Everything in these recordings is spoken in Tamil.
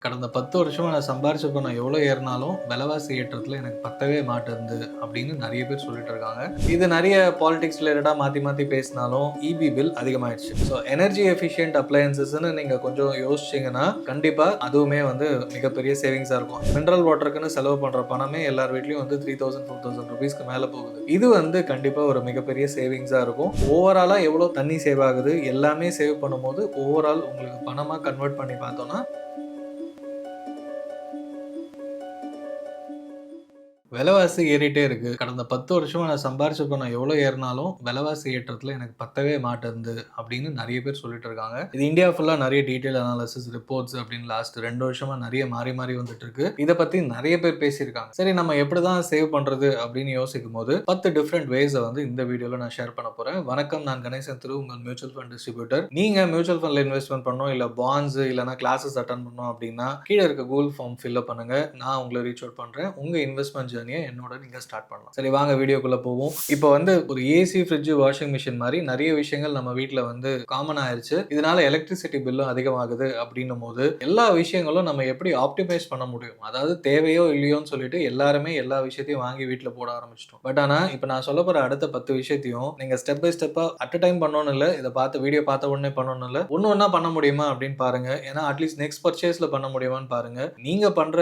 கடந்த 10 வருஷமா நான் சம்பாரிச்ச பணம் எவ்வளோ ஏறினாலும், விலைவாசி ஏற்றத்தில எனக்கு பத்தவே மாட்டேன்து அப்படின்னு நெறைய பேர் சொல்லிட்டு இருக்காங்க. இது நெறைய பாலிடிக்ஸ் ரிலேட்டடா மாத்தி மாத்தி பேசினாலும், ஈபி பில் அதிகமாயிடுச்சு. ஸோ எனர்ஜி எஃபிஷியன்ட் அப்ளையன்ஸஸ்ன்னு நீங்க கொஞ்சம் யோசிச்சீங்கன்னா, கண்டிப்பா அதுவுமே மிகப்பெரிய சேவிங்ஸா இருக்கும். மினரல் வாட்டருக்குன்னு செலவு பண்ற பணமே எல்லார் வீட்லயும் 3000, 4000 ரூபீஸ்க்கு மேல போகுது. இது கண்டிப்பா ஒரு மிகப்பெரிய சேவிங்ஸா இருக்கும். ஓவராலா எவ்வளோ தண்ணி சேவ் ஆகுது, எல்லாமே சேவ் பண்ணும்போது, ஓவரால் உங்களுக்கு பணமா கன்வெர்ட் பண்ணி பார்த்தோம்னா விலைவாசி ஏறிட்டே இருக்கு. கடந்த 10 வருஷமா நான் சம்பாரிச்ச பணம் எவ்வளோ ஏறினாலும், விலைவாசி ஏற்றத்தில எனக்கு பத்தவே மாட்டேன்து அப்படின்னு நெறைய பேர் சொல்லிட்டு இருக்காங்க. இது இந்தியா ஃபுல்லா நெறைய டீட்டெயில் அனாலிசிஸ், ரிப்போர்ட்ஸ் அப்படின்னு லாஸ்ட் 2 வருஷமா நெறைய மாறி மாறி வந்துட்டு இருக்கு. இத பத்தி நெறைய பேர் பேசியிருக்காங்க. சரி நம்ம எப்படிதான் சேவ் பண்றது அப்படின்னு யோசிக்கும்போது 10 டிஃபரெண்ட் வேஸ இந்த வீடியோல நான் ஷேர் பண்ண போறேன். வணக்கம், நான் கணேசன் திரு, உங்கள் மியூச்சுவல் ஃபண்ட் டிஸ்ட்ரிபியூட்டர். நீங்க மியூச்சுவல் ஃபண்ட்ல இன்வெஸ்ட்மென்ட் பண்ணணும், இல்ல பாண்ட்ஸ் இல்லனா கிளாஸஸ் அட்டெண்ட் பண்ணணும் அப்படின்னா, கீழ இருக்க கூகுள் ஃபார்ம் ஃபில் அப் பண்ணுங்க. நான் உங்கள ரீச் அவுட் பண்றேன். உங்க இன்வெஸ்ட்மென்ட் ஜர்னியை என்னோட நீங்க ஸ்டார்ட் பண்ணலாம். சரி வாங்க வீடியோக்குள்ள போவோம். இப்போ ஒரு ஏசி, ஃப்ரிட்ஜ், வாஷிங் மிஷின் மாதிரி நிறைய விஷயங்கள் நம்ம வீட்ல காமன் ஆயிருச்சு. இதனால எலக்ட்ரிசிட்டி பில்லும் அதிகமாகுது அப்படின்னும் போது எல்லா விஷயங்களும் நம்ம எப்படி ஆப்டிமைஸ் பண்ண முடியும்? அதாவது தேவையோ இல்லையோன்னு சொல்லிட்டு எல்லாருமே எல்லா விஷயத்தையும் வாங்கி வீட்ல போட ஆரம்பிச்சிட்டோம். பட் ஆனா இப்ப நான் சொல்ல போற அடுத்த 10 விஷயத்தையும் நீங்க ஸ்டெப் பை ஸ்டெப்பா அட் அ டைம் பண்ணணும்னு இல்ல. இத பார்த்து வீடியோ பார்த்த உடனே பண்ணணும்னு இல்ல. ஒண்ணு ஒண்ணா பண்ண முடியுமா அப்படின்னு பாருங்க. ஏன்னா அட்லீஸ்ட் நெக்ஸ்ட் பர்ச்சேஸ்ல பண்ண முடியுமான்னு பாருங்க. நீங்க பண்ற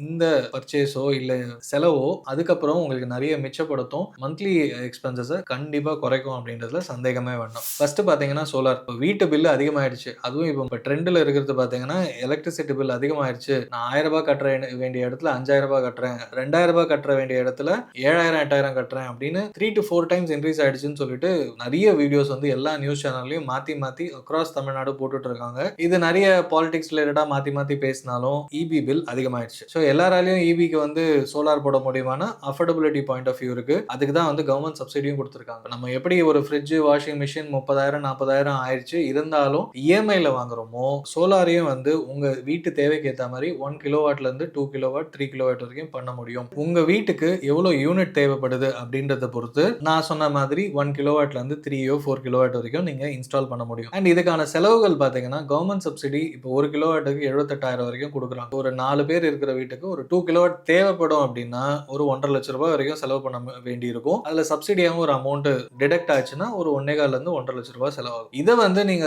இந்த பர்ச்சேஸோ இல்ல செலவோ அதுக்கப்புறம் உங்களுக்கு நிறைய மிச்சப்படுத்தும். மந்த்லி எக்ஸ்பென்சஸ கண்டிப்பா குறைக்கும் அப்படின்றதுல சந்தேகமே வேண்டாம். ஃபர்ஸ்ட் பாத்தீங்கன்னா சோலார். வீட்டு பில் அதிகமாயிடுச்சு. அதுவும் இப்போ ட்ரெண்ட்ல இருக்கிறது பாத்தீங்கன்னா எலக்ட்ரிசிட்டி பில் அதிகமாயிடுச்சு. நான் ரூ. 1000 கட்ட வேண்டிய இடத்துல ரூ. 5000 கட்டுறேன். ரூ. 2000 கட்ட வேண்டிய இடத்துல 7000, 8000 கட்டுறேன் அப்படின்னு 3 to 4 டைம்ஸ் இன்க்ரீஸ் ஆயிடுச்சுன்னு சொல்லிட்டு நிறைய வீடியோஸ் எல்லா நியூஸ் சேனல்லயும் மாத்தி மாத்தி அக்ராஸ் தமிழ்நாடு போட்டுட்டு இருக்காங்க. இது நிறைய பாலிடிக்ஸ் ரிலேட்டடா மாத்தி மாத்தி பேசினாலும் ஈபி பில் அதிகமாயிடுச்சு. ஸோ எல்லாராலையும் ஈபிக்கு சோலார் போட முடியுமானா அஃபோர்டபிலிட்டி பாயிண்ட் ஆஃப் வியூ இருக்கு. அதுக்கு தான் கவர்மெண்ட் சப்சிடியும் கொடுத்திருக்காங்க. நம்ம எப்படி ஒரு ஃப்ரிட்ஜ், வாஷிங் மிஷின் 30,000, 40,000 ஆயிடுச்சு இருந்தாலும் இஎம்ஐல வாங்குறோமோ, சோலாரையும் உங்க வீட்டு தேவைக்கு ஏத்த மாதிரி 1 கிலோவாட்ல இருந்து 2 கிலோவாட், 3 கிலோவாட் வரைக்கும் பண்ண முடியும். உங்க வீட்டுக்கு எவ்வளவு யூனிட் தேவைப்படுது அப்படின்றத பொறுத்து நான் சொன்ன மாதிரி 1 கிலோவாட்ல இருந்து 3 4 கிலோவாட் வரைக்கும் நீங்க இன்ஸ்டால் பண்ண முடியும். அண்ட் இதுக்கான செலவுகள் பாத்தீங்கன்னா கவர்மெண்ட் சப்சிடி இப்போ 1 கிலோவாட்டுக்கு 78,000 வரைக்கும் கொடுக்குறாங்க. ஒரு 4 பேர் இருக்கிற வீட்டுக்கு ஒரு 2 கிலோவாட் தேவைப்படும் அப்படின்னா ஒரு 1,50,000 லட்சம் வரைக்கும் செலவு பண்ண வேண்டி இருக்கும். அதுல சப்சிடியாவும் ஒரு அமௌண்ட் டிடெக்ட் ஆச்சுன்னா ஒரு 1.25 இருந்து 1,50,000 லட்சம் செலவாகும். இதை நீங்க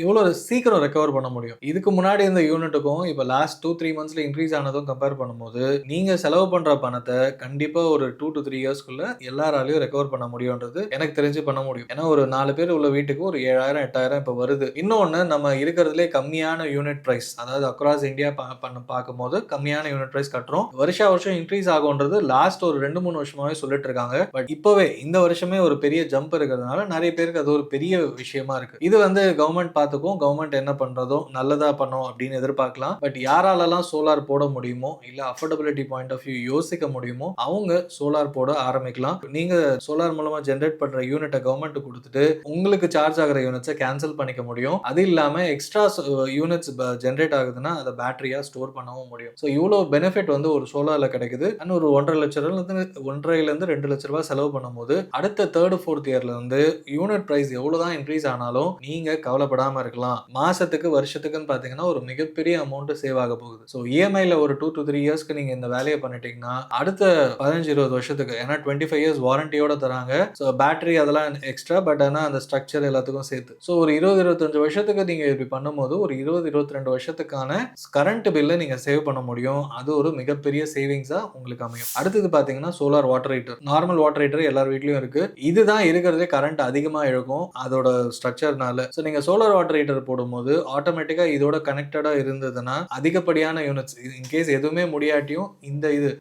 எவ்வளவு சீக்கிரம் ரெக்கவர் பண்ண முடியும்? இதுக்கு முன்னாடி இந்த யூனிட்டுக்கும் இப்ப லாஸ்ட் 2-3 மந்த்ஸ்ல இன்க்ரீஸ் ஆனதும் கம்பேர் பண்ணும்போது நீங்க செலவு பண்ற பணத்தை கண்டிப்பா ஒரு 2 to 3 இயர்ஸ்க்குள்ள எல்லாராலையும் ரெக்கவர் பண்ண முடியும்ன்றது எனக்கு தெரிஞ்சு பண்ண முடியும். ஏன்னா ஒரு 4 பேர் உள்ள வீட்டுக்கு ஒரு 7,000, 8,000 இப்ப வருது. இன்னொன்னு நம்ம இருக்கிறதுலே கம்மியான யூனிட் பிரைஸ், அதாவது அக்ராஸ் இந்தியா பார்க்கும்போது கம்மியான யூனிட் பிரைஸ் கட்டுறோம். வருஷம் இன்க்ரீஸ் ஆகும்ன்றது லாஸ்ட் ஒரு 2-3 வருஷமாவே சொல்லிட்டு இருக்காங்க. பட் இப்பவே இந்த வருஷமே ஒரு பெரிய ஜம்ப் இருக்கிறதுனால நிறைய பேருக்கு அது ஒரு பெரிய விஷயமா இருக்கு. இது கவர்மெண்ட் பார்த்துக்கும். கவர்மெண்ட் என்ன பண்றதோ நல்லதா பண்ணும் அப்படின்னு எதிர்பார்க்கலாம். பட் யாராலலாம் சோலார் போட முடியுமோ இல்ல அஃபோர்டபிலிட்டி பாயிண்ட் ஆஃப் வியூ யோசிக்க முடியுமோ அவங்க சோலார் போட ஆரம்பிக்கலாம். நீங்க சோலார் மூலமா ஜெனரேட் பண்ற யூனிட்டை கவர்மெண்ட் கொடுத்துட்டு உங்களுக்கு சார்ஜ் ஆகிற யூனிட்ஸை கேன்சல் பண்ணிக்க முடியும். அது இல்லாம எக்ஸ்ட்ரா யூனிட்ஸ் ஜெனரேட் ஆகுதுன்னா அதை பேட்டரியா ஸ்டோர் பண்ணவும் முடியும். ஸோ இவ்வளவு பெனிஃபிட் ஒரு சோலார்ல கிடைக்குது. அண்ட் ஒரு 1,50,000 2 லட்ச ரூபாய் செலவு பண்ணும்போது அடுத்த தேர்ட் ஃபோர்த் இயர்ல யூனிட் பிரைஸ் எவ்வளவுதான் இன்க்ரீஸ் ஆனாலும் நீங்க கவலைப்படாம இருக்கலாம். மாசத்துக்கு வருஷத்துக்குன்னு பாத்தீங்கன்னா ஒரு மிகப்பெரிய அமௌண்ட் சேவ் ஆக போகுது. ஸோ இஎம்ஐல ஒரு 2 to 3 இயர்ஸ்க்கு நீங்க இந்த வேலையை பண்ணிட்டீங்கன்னா அடுத்த 15-20 வருஷத்துக்கு, ஏன்னா 25 இயர்ஸ் வாரண்டியோட தராங்க. ஸோ பேட்டரி அதெல்லாம் எக்ஸ்ட்ரா, பட் ஆனா அந்த ஸ்ட்ரக்சர் எல்லாத்துக்கும் சேர்த்து ஸோ ஒரு 20-25 வருஷத்துக்கு நீங்க இப்படி பண்ணும்போது ஒரு 20-22 வருஷத்துக்கான கரண்ட் பில்லை நீங்க சேவ் பண்ண முடியும். அது ஒரு மிகப்பெரிய சேவிங்ஸா உங்களுக்கு அமையும். அடுத்தது பாத்தீங்கன்னா solar water heater. Normal water heater எல்லார் வீட்லயும் இருக்கு. இதுதான் இருக்கிறதே கரண்ட் அதிகமா இழுக்கும் அதோட ஸ்ட்ரக்சர்னால. சோ நீங்க சோலார் வாட்டர் ஹீட்டர் போடும்போது ஆட்டோமேட்டிக்கா இதோட கனெக்டடா இருந்ததுன்னா அதிகப்படியான யூனிட்ஸ் இன்கேஸ் எதுவுமே முடியாட்டியும்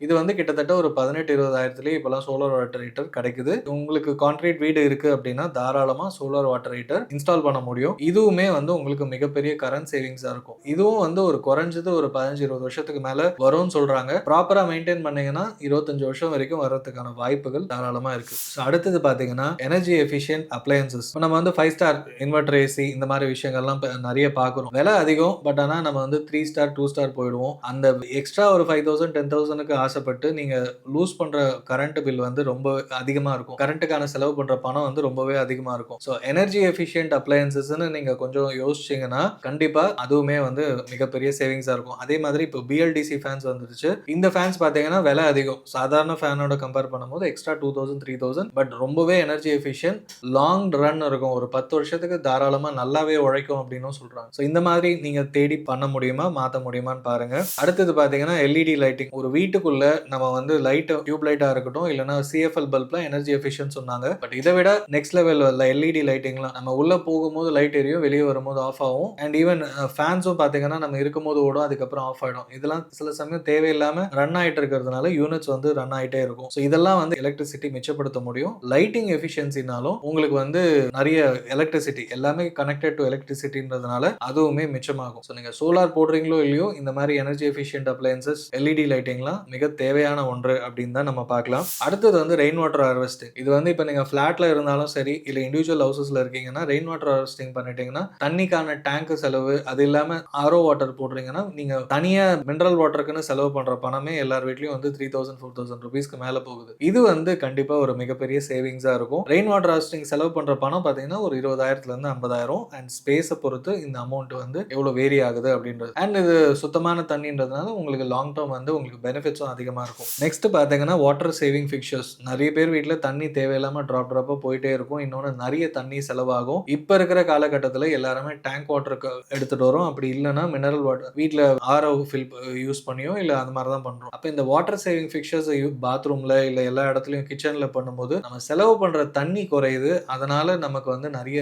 இது கிட்டத்தட்ட ஒரு 18-20 இப்பெல்லாம் சோலார் வாட்டர் ஹீட்டர் கிடைக்குது. உங்களுக்கு கான்கிரீட் வீடு இருக்கு அப்படின்னா தாராளமா சோலார் வாட்டர் ஹீட்டர் இன்ஸ்டால் பண்ண முடியும். இதுவுமே உங்களுக்கு மிகப்பெரிய கரண்ட் சேவிங்ஸா இருக்கும். இதுவும் ஒரு குறைஞ்சது ஒரு 15-20 வருஷத்துக்கு மேல வரும்னு சொல்றாங்க. ப்ராப்பரா மெயின்டைன் பண்ணீங்கன்னா 25 வருஷம் வரைக்கும் வர்றதுக்கான வாய்ப்புகள் தாராளமா இருக்கு. ஸோ அடுத்தது பார்த்தீங்கன்னா எனர்ஜி எஃபிஷியன்ட் அப்ளையன்சஸ். இப்போ நம்ம வந்து 5 ஸ்டார் இன்வெர்டர் ஏசி இந்த மாதிரி விஷயங்கள்லாம் நிறைய பார்க்குறோம். விலை அதிகம். பட் ஆனால் நம்ம வந்து 3 ஸ்டார் 2 ஸ்டார் போயிடுவோம். அந்த எக்ஸ்ட்ரா ஒரு 5000 10,000க்கு ஆசைப்பட்டு நீங்க லூஸ் பண்ற கரண்ட் பில் வந்து ரொம்ப அதிகமா இருக்கும். கரண்ட்டுக்கான செலவு பண்ற பணம் வந்து ரொம்பவே அதிகமா இருக்கும். ஸோ எனர்ஜி எஃபிஷியன்ட் அப்ளையன்சஸ்ன்னு நீங்க கொஞ்சம் யோசிச்சீங்கன்னா கண்டிப்பா அதுவுமே வந்து மிகப்பெரிய சேவிங்ஸா இருக்கும். அதே மாதிரி இப்போ பிஎல்டிசி ஃபேன்ஸ் வந்துருச்சு. இந்த ஃபேன்ஸ் பார்த்தீங்கன்னா விலை அதிகம். சாதாரண ஃபேனோட கம்பேர் பண்ணும்போது எக்ஸ்ட்ரா 2000 3000 பட் ரொம்பவே எனர்ஜி எஃபிஷியன்ட் லாங் ரன் இருக்கும். ஒரு 10 வருஷத்துக்கு தாராளமா நல்லாவே உழைக்கும் அப்படின்னு சொல்றாங்க. ஸோ இந்த மாதிரி நீங்க தேடி பண்ண முடியுமா மாற்ற முடியுமான்னு பாருங்க. அடுத்தது பார்த்தீங்கன்னா எல்இடி லைட்டிங். ஒரு வீட்டுக்குள்ள நம்ம வந்து லைட் டியூப் லைட்டா இருக்கட்டும் இல்லைன்னா சிஎஃப்எல் பல்ப்லாம் எனர்ஜி எஃபிஷியன்ட் சொன்னாங்க. பட் இதை விட நெக்ஸ்ட் லெவல் எல்இடி லைட்டிங்லாம் நம்ம உள்ள போகும்போது லைட் எரியும், வெளியே வரும்போது ஆஃப் ஆகும். அண்ட் ஈவன் ஃபேன்ஸும் பார்த்தீங்கன்னா நம்ம இருக்கும்போது ஓடும், அதுக்கப்புறம் ஆஃப் ஆயிடும். இதெல்லாம் சில சமயம் தேவையில்லாம ரன் ஆயிட்டு இருக்கிறதுனால யூனிட்ஸ் வந்து ரன் ஆயிட்டே இருக்கும். ஸோ இதெல்லாம் வந்து எலக்ட்ரிசிட்டி மிச்சப்படுத்த முடியும். லைட்டிங் எஃபிஷியன்சினாலும் உங்களுக்கு வந்து நிறைய எலக்ட்ரிசிட்டி எல்லாமே கனெக்டட் டு எலக்ட்ரிசிட்டின்றதுனால அதுவுமே மிச்சமாகும். ஸோ நீங்க சோலார் போடுறீங்களோ இல்லையோ இந்த மாதிரி எனர்ஜி எஃபிஷியன்ட் அப்ளையன்சஸ் எல்இடி லைட்டிங்லாம் மிக தேவையான ஒன்று அப்படின்னு தான் நம்ம பார்க்கலாம். அடுத்தது வந்து ரெயின் வாட்டர் ஹார்வெஸ்டிங். இது வந்து இப்போ நீங்க ஃபிளாட்ல இருந்தாலும் சரி இல்லை இண்டிவிஜுவல் ஹவுசஸ்ல இருக்கீங்கன்னா ரெயின் வாட்டர் ஹார்வெஸ்டிங் பண்ணிட்டீங்கன்னா தண்ணிக்கான டேங்க் செலவு அது இல்லாம ஆர்ஓ வாட்டர் போடுறீங்கன்னா நீங்க தனியா மினரல் வாட்டருக்குன்னு செலவு பண்ற பணமே எல்லார் வீட்லயும் வந்து 3000 4000 ருபீஸ்க்கு மேல போகுது. இது வந்து கண்டிப்பா ஒரு மிகப்பெரிய சேவிங்ஸா இருக்கும். ரெயின் வாட்டர் ஹார்வெஸ்டிங் செலவு பண்ற பணம் பாத்தீங்கன்னா ஒரு 20,000 இருந்து 50,000 அண்ட் ஸ்பேஸை பொறுத்து இந்த அமௌண்ட் வந்து எவ்வளவு வேரி ஆகுது அப்படின்றது. அண்ட் இது சுத்தமான தண்ணின்றதுனால உங்களுக்கு லாங் டேர்ம் வந்து உங்களுக்கு பெனிஃபிட்ஸும் அதிகமா இருக்கும். நெக்ஸ்ட் பாத்தீங்கன்னா வாட்டர் சேவிங் ஃபிக்சர்ஸ். நிறைய பேர் வீட்டுல தண்ணி தேவையில்லாம ட்ராப்பா போயிட்டே இருக்கும். இன்னொன்னு நிறைய தண்ணி செலவாகும். இப்ப இருக்கிற காலகட்டத்தில் எல்லாருமே டேங்க் வாட்டருக்கு எடுத்துட்டு வரோம். அப்படி இல்லைன்னா மினரல் வாட்டர் வீட்டுல ஆர்ஓ ஃபில் யூஸ் பண்ணியோ இல்ல அந்த மாதிரி தான் பண்றோம். அப்ப இந்த வாட்டர் சேவிங் ஃபிக்சர்ஸ் பாத்ரூம்ல இல்ல எல்லா இடத்துலயும் கிச்சன்ல பண்ணும்போது நம்ம செலவு பண்ற தண்ணி குறையுது. அதனால நமக்கு வந்து நிறைய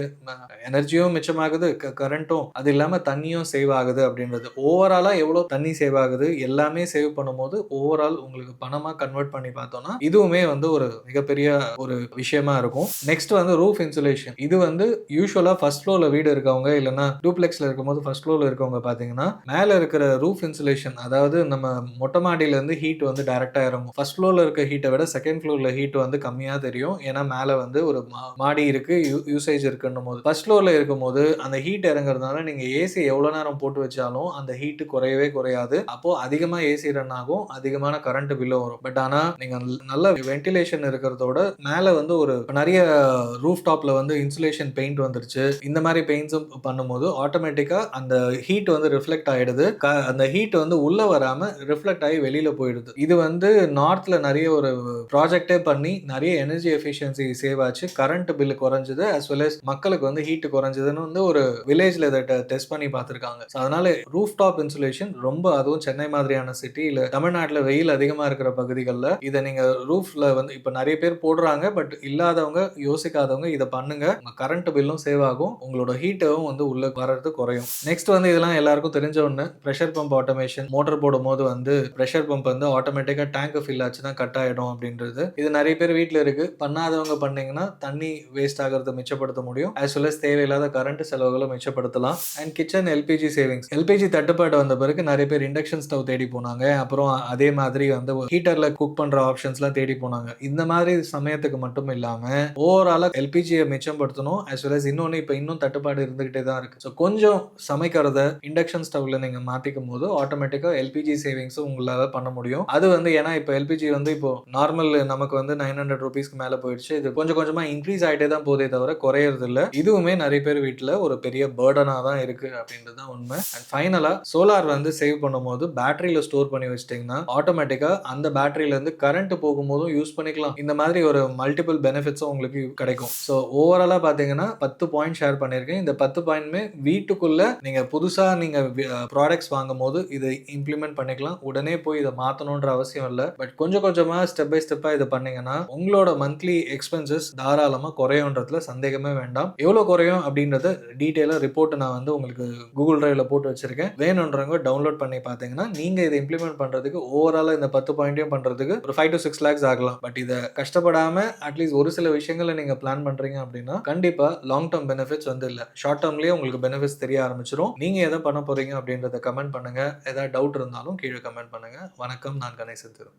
எனர்ஜியும் மிச்சமாகுது, கரண்ட்டும் அது இல்லாம தண்ணியும் சேவ் ஆகுது அப்படின்றது. ஓவராலா எவ்வளவு தண்ணி சேவ் ஆகுது எல்லாமே சேவ் பண்ணும்போது ஓவரால் உங்களுக்கு பணமா கன்வெர்ட் பண்ணி பார்த்தோம்னா இதுவுமே வந்து ஒரு மிகப்பெரிய ஒரு விஷயமா இருக்கும். நெக்ஸ்ட் வந்து ரூஃப் இன்சுலேஷன். இது வந்து யூசுவலா ஃபர்ஸ்ட் ஃப்ளோர்ல வீடு இருக்கவங்க இல்லைன்னா டூப்ளெக்ஸ்ல இருக்கும்போது ஃபர்ஸ்ட் ஃப்ளோர்ல இருக்கவங்க பாத்தீங்கன்னா மேல இருக்கிற ரூஃப் இன்சுலேஷன் அதாவது நம்ம மொட்டை மாடியில இருந்து ஹீட் வந்து டைரக்டா இறங்கும். ஃபர்ஸ்ட் ஃப்ளோர்ல இருக்க ஹீட்டை விட செகண்ட் ஃப்ளோர்ல ஹீட் வந்து கம்மியா தெரியும். ஏன்னா மேல வந்து ஒரு மாடி இருக்கு, யூசேஜ் இருக்குன்னும் போது ஃபர்ஸ்ட் ஃப்ளோர்ல இருக்கும்போது அந்த ஹீட் இறங்குறதுனால நீங்க ஏசி எவ்வளவு நேரம் போட்டு வச்சாலும் அந்த ஹீட் குறையவே குறையாது. அப்போ அதிகமா ஏசி ரன் ஆகும், அதிகமான கரண்ட் பில்லும் வரும். பட் ஆனா நீங்க நல்ல வென்டிலேஷன் இருக்கிறதோட மேல வந்து ஒரு நிறைய ரூஃப் டாப்ல வந்து இன்சுலேஷன் பெயிண்ட் வந்துருச்சு. இந்த மாதிரி பெயிண்ட்ஸும் பண்ணும்போது ஆட்டோமேட்டிக்கா அந்த ஹீட் வந்து ரிஃப்ளெக்ட் ஆயிடுது. அந்த ஹீட் வந்து உள்ள வராம ரிஃப்ளெக்ட் ஆகி வெளியில போயிடுது. இது வந்து நார்த்ல நிறைய ஒரு ப்ராஜெக்டே பண்ணி நிறைய எனர்ஜி எஃபிஷியன்சி சேவ் ஆச்சு, கரண்ட் பில் குறைஞ்சது, as well as மக்களுக்கு வந்து ஹீட் குறைஞ்சதுன்னு வந்து ஒரு வில்லேஜ்ல இதை டெஸ்ட் பண்ணி பார்த்திருக்காங்க. அதனால ரூஃப் டாப் இன்சுலேஷன் ரொம்ப, அதுவும் சென்னை மாதிரியான சிட்டி இல்ல தமிழ்நாட்டுல வெயில் அதிகமா இருக்கிற பகுதிகளில் இதை நீங்க ரூஃப்ல வந்து இப்ப நிறைய பேர் போடுறாங்க. பட் இல்லாதவங்க யோசிக்காதவங்க இதை பண்ணுங்க. உங்க கரண்ட் பில்லும் சேவ் ஆகும், உங்களோட ஹீட்டும் வந்து உள்ள வர்றது குறையும். நெக்ஸ்ட் வந்து இதெல்லாம் எல்லாருக்கும் தெரிஞ்ச ஒண்ணு, பிரஷர் பம்ப் ஆட்டோமேஷன். மோட்டர் போடும் போது வந்து பிரஷர் பம்ப் வந்து ஆட்டோமேட்டிக்கா டேங்க் ஃபில் ஆச்சுன்னா கட் ஆயிடும் அப்படின்றது. இது நிறைய பேர் வீட்டுல இருக்கு. பண்ணாதவங்க பண்ணீங்கன்னா தண்ணி வேஸ்ட் ஆகிறத மிச்சப்படுத்த முடியும், as well as தேவையில்லாத கரண்ட் செலவுகளை மிச்சப்படுத்தலாம். And kitchen LPG savings. LPG தட்டுப்பாடு வந்த பிறகு நிறைய பேர் இண்டக்ஷன் ஸ்டவ் தேடி போனாங்க. அப்புறம் அதே மாதிரி வந்து ஹீட்டர்ல குக் பண்ற ஆப்ஷன்ஸ்லாம் தேடி போனாங்க. இந்த மாதிரி சமயத்துக்கு மட்டும் இல்லாம ஓவராலா எல்பிஜியை மிச்சப்படுத்தணும், as well as இன்னொன்னு இப்ப இன்னும் தட்டுப்பாடு இருந்துகிட்டே தான் இருக்கு. ஸோ கொஞ்சம் சமைக்கிறத இண்டக்ஷன் ஸ்டவ்ல நீங்க மாத்திக்கும் போது ஆட்டோமேட்டிக்கா எல்பிஜி சேவிங்ஸும் உங்களால பண்ண முடியும். அது வந்து ஏன்னா இப்போ எல்பிஜி வந்து இப்போ நார்மல் நமக்கு வந்து 900 ருபீஸ்க்கு மேல போயிடுச்சு. இது கொஞ்சம் கொஞ்சமா இன்க்ரீஸ் ஆயிட்டே தான் போதே தவிர குறையறது இல்ல. இதுவுமே நிறைய பேர் வீட்டுல ஒரு பெரிய பர்டனா தான் இருக்கு அப்படின்றது தான் உண்மை. அண்ட் ஃபைனலா சோலார் வந்து சேவ் பண்ணும்போது பேட்டரியில ஸ்டோர் பண்ணி வச்சிட்டீங்கன்னா ஆட்டோமேட்டிக்கா அந்த பேட்டரியில இருந்து கரண்ட் போகும்போதும் யூஸ் பண்ணிக்கலாம். இந்த மாதிரி ஒரு மல்டிபிள் பெனிஃபிட்ஸும் உங்களுக்கு கிடைக்கும். ஸோ ஓவராலா பாத்தீங்கன்னா 10 பாயிண்ட் ஷேர் பண்ணிருக்கேன். இந்த 10 பாயிண்ட்மே வீட்டுக்குள்ள நீங்க புதுசா நீங்க ப்ராடக்ட்ஸ் வாங்கும் போது இதை இம்ப்ளிமெண்ட் பண்ணிக்கலாம். உடனே போய் இதை மாத்தணும்ன்ற அவசியம் இல்லை. பட் கொஞ்சம் கொஞ்சமா ஸ்டெப் பை ஸ்டெப்பா இதை பண்ணீங்கன்னா உங்களோட மந்த்லி எக்ஸ்பென்சஸ் தாராளமா குறையும்ன்றதுல சந்தேகமே வேண்டாம். எவ்வளவு குறையும் அப்படின்றத டீடைலா ரிப்போர்ட் நான் வந்து உங்களுக்கு கூகுள் டிரைவ்ல போட்டு வச்சிருக்கேன். வேணும்ன்றவங்க டவுன்லோட் பண்ணி பாத்தீங்கன்னா நீங்க இதை இம்ப்ளிமெண்ட் பண்றதுக்கு ஓவராலா இந்த 10 பாயிண்டையும் பண்றதுக்கு ஒரு 5 to 6 lakhs ஆகலாம். பட் இதை கஷ்டப்படாம அட்லீஸ்ட் ஒரு சில விஷயங்களை நீங்க பிளான் பண்றீங்க அப்படின்னா கண்டிப்பா லாங் டேர்ம் பெனிஃபிட்ஸ் வந்து இல்ல, ஷார்ட் டேர்ம்லயே உங்களுக்கு பெனிஃபிட்ஸ் தெரிய ஆரம்பிச்சிடும். நீங்க எதை பண்ண போறீங்க அப்படின்றத கமெண்ட் பண்ணுங்க. ஏதாவது டவுட் இருந்தாலும் கீழே கமெண்ட் பண்ணுங்க. வணக்கம், நான் கணேசன் திரு.